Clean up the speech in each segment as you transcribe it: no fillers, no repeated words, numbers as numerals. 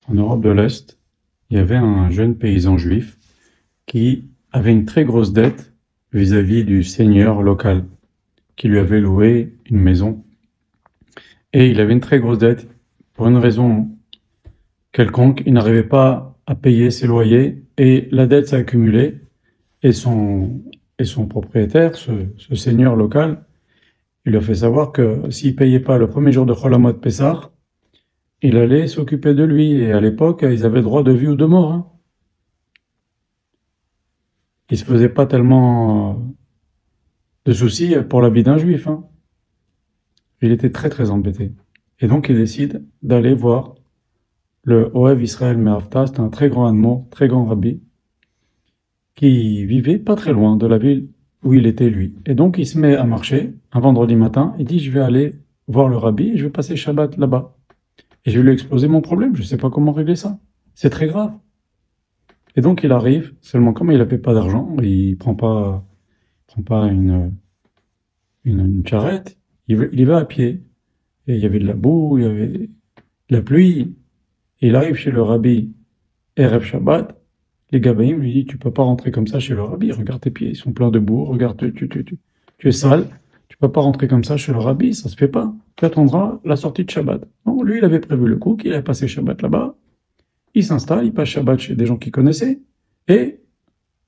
En Europe de l'Est, il y avait un jeune paysan juif qui avait une très grosse dette vis-à-vis du seigneur local qui lui avait loué une maison. Et il avait une très grosse dette. Pour une raison quelconque, il n'arrivait pas à payer ses loyers et la dette s'est accumulée. Et son propriétaire, ce seigneur local, il lui a fait savoir que s'il payait pas le premier jour de Chol Hamoed Pessah, il allait s'occuper de lui. Et à l'époque, ils avaient droit de vie ou de mort, hein. Il se faisait pas tellement de soucis pour la vie d'un juif, hein. Il était très très embêté. Et donc il décide d'aller voir le Ohev Israël Mehavta. C'était un très grand admor, très grand rabbi, qui vivait pas très loin de la ville où il était lui. Et donc il se met à marcher un vendredi matin. Il dit: je vais aller voir le rabbi et je vais passer Shabbat là-bas. Et je vais lui exposer mon problème. Je sais pas comment régler ça. C'est très grave. Et donc il arrive. Seulement comme il n'avait pas d'argent, il prend pas une charrette. Il y va à pied. Et il y avait de la boue, il y avait de la pluie. Et il arrive chez le rabbi Erev Shabbat. Les Gabaïm lui disent: tu peux pas rentrer comme ça chez le rabbi. Regarde tes pieds, ils sont pleins de boue. Regarde, tu es sale. Tu peux pas rentrer comme ça chez le rabbi, ça se fait pas. Tu attendras la sortie de Shabbat. Non, lui, il avait prévu le coup, qu'il allait passer Shabbat là-bas. Il s'installe, il passe Shabbat chez des gens qu'il connaissait. Et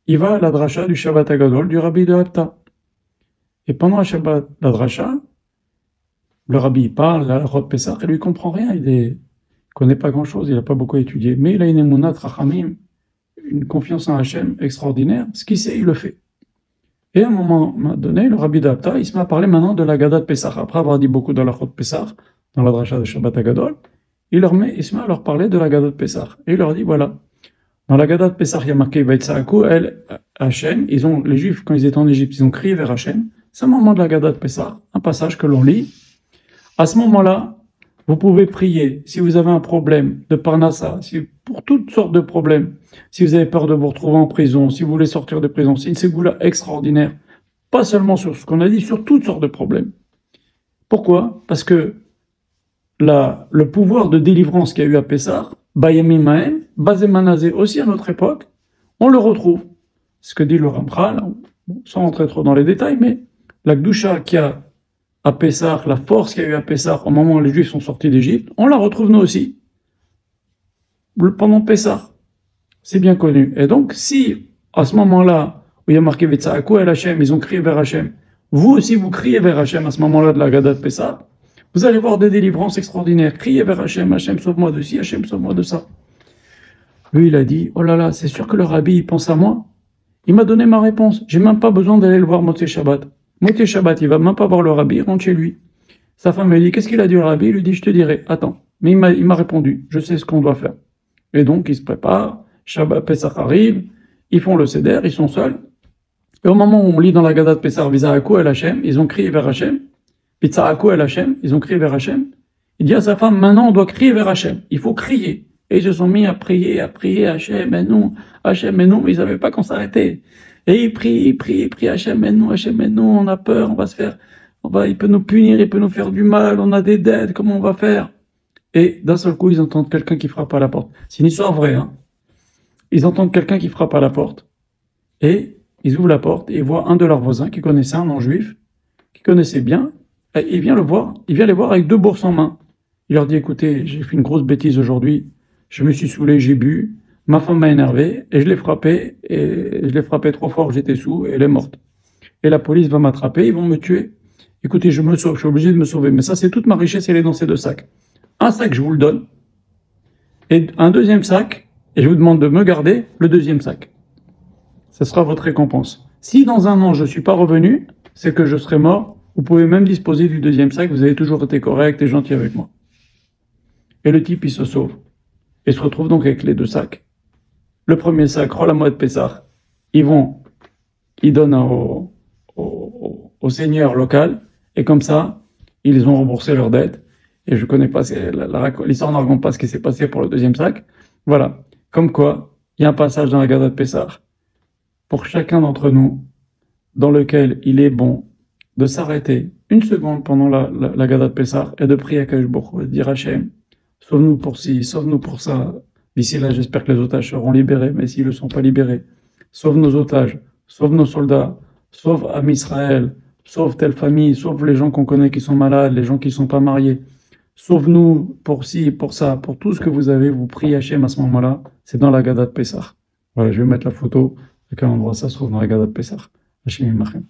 il va à la dracha du Shabbat Agadol du rabbi de Hapta. Et pendant la Shabbat, la dracha, le rabbi parle, la Rod Pessah, et lui comprend rien. Il connaît pas grand-chose, il a pas beaucoup étudié. Mais il a une émunat rachamim, une confiance en Hachem extraordinaire. Ce qu'il sait, il le fait. Et à un moment donné, le rabbi d'Apta, il se met à parler maintenant de la Gada de Pessah. Après avoir dit beaucoup dans la Chod Pessah, dans la dracha de Shabbat Agadol, il se met à leur parler de la Gada de Pessah. Et il leur dit: voilà, dans la Gada de Pessah, il y a marqué Vaïtsaakou, Hachem. Les Juifs, quand ils étaient en Égypte, ils ont crié vers Hachem. C'est un moment de la Gada de Pessah, un passage que l'on lit. À ce moment-là, vous pouvez prier. Si vous avez un problème de parnassa, pour toutes sortes de problèmes, si vous avez peur de vous retrouver en prison, si vous voulez sortir de prison, c'est une ségoula extraordinaire. Pas seulement sur ce qu'on a dit, sur toutes sortes de problèmes. Pourquoi? Parce que le pouvoir de délivrance qu'il y a eu à Pessah, Bayamim Mahem, Bazemanazé aussi à notre époque, on le retrouve. Ce que dit le Ramchal, sans rentrer trop dans les détails, mais la Gdusha qui a à Pessah, la force qu'il y a eu à Pessah au moment où les Juifs sont sortis d'Égypte, on la retrouve nous aussi pendant Pessah. C'est bien connu. Et donc, si à ce moment-là, où il y a marqué Vetsaakou el Hachem, ils ont crié vers Hachem, vous aussi vous criez vers Hachem à ce moment-là de la Gada de Pessah, vous allez voir des délivrances extraordinaires. Criez vers Hachem: Hachem sauve-moi de ci, Hachem sauve-moi de ça. Lui, il a dit: oh là là, c'est sûr que le rabbi il pense à moi. Il m'a donné ma réponse. J'ai même pas besoin d'aller le voir Motzei Shabbat. Motzei Shabbat, il va même pas voir le rabbi, il rentre chez lui. Sa femme lui dit: qu'est-ce qu'il a dit au rabbi? Il lui dit: je te dirai. Attends. Mais il m'a répondu: je sais ce qu'on doit faire. Et donc, ils se préparent. Shabbat, Pessah arrive. Ils font le seder, ils sont seuls. Et au moment où on lit dans la Gada de Pessah, Vitsaakou el Hachem, ils ont crié vers Hachem. Vitsaakou el Hachem, ils ont crié vers Hachem. Il dit à sa femme: maintenant, on doit crier vers Hachem. Il faut crier. Et ils se sont mis à prier, Hachem, mais non, mais ils savaient pas qu'on s'arrêtait. Et ils prient, Hachem, mais non, on a peur, on va se faire, il peut nous punir, il peut nous faire du mal, on a des dettes, comment on va faire? Et d'un seul coup, ils entendent quelqu'un qui frappe à la porte. C'est une histoire vraie, hein. Ils entendent quelqu'un qui frappe à la porte. Et ils ouvrent la porte et ils voient un de leurs voisins qui connaissait un non-juif, qui connaissait bien, et il vient les voir avec 2 bourses en main. Il leur dit: écoutez, j'ai fait une grosse bêtise aujourd'hui, je me suis saoulé, j'ai bu, ma femme m'a énervé, et je l'ai frappée 3 fois, j'étais sous, et elle est morte. Et la police va m'attraper, ils vont me tuer. Écoutez, je me sauve, je suis obligé de me sauver, mais ça, c'est toute ma richesse, elle est dans ces 2 sacs. Un sac, je vous le donne, et un deuxième sac, et je vous demande de me garder le 2e sac. Ce sera votre récompense. Si dans un an, je ne suis pas revenu, c'est que je serai mort. Vous pouvez même disposer du 2e sac, vous avez toujours été correct et gentil avec moi. Et le type, il se sauve. Et se retrouve donc avec les 2 sacs. Le premier sac, Chol Hamoed Pessah, ils donnent au seigneur local, et comme ça, ils ont remboursé leurs dettes. Et je connais pas, l'histoire ne raconte pas ce qui s'est passé pour le 2e sac. Voilà. Comme quoi, il y a un passage dans la Gada de Pessah, pour chacun d'entre nous, dans lequel il est bon de s'arrêter une seconde pendant la Gada de Pessah et de prier à Kadosh Baruch Hu, de dire: Hachem, sauve-nous pour ci, sauve-nous pour ça. D'ici là, j'espère que les otages seront libérés, mais s'ils ne sont pas libérés, sauve nos otages, sauve nos soldats, sauve Am Israël, sauve telle famille, sauve les gens qu'on connaît qui sont malades, les gens qui ne sont pas mariés. Sauve-nous pour ci, pour ça, pour tout ce que vous avez, vous priez Hachem à ce moment-là, c'est dans la Gada de Pessah. Voilà, je vais mettre la photo, à quel endroit ça se trouve dans la Gada de Pessah. Hachem Yimachem.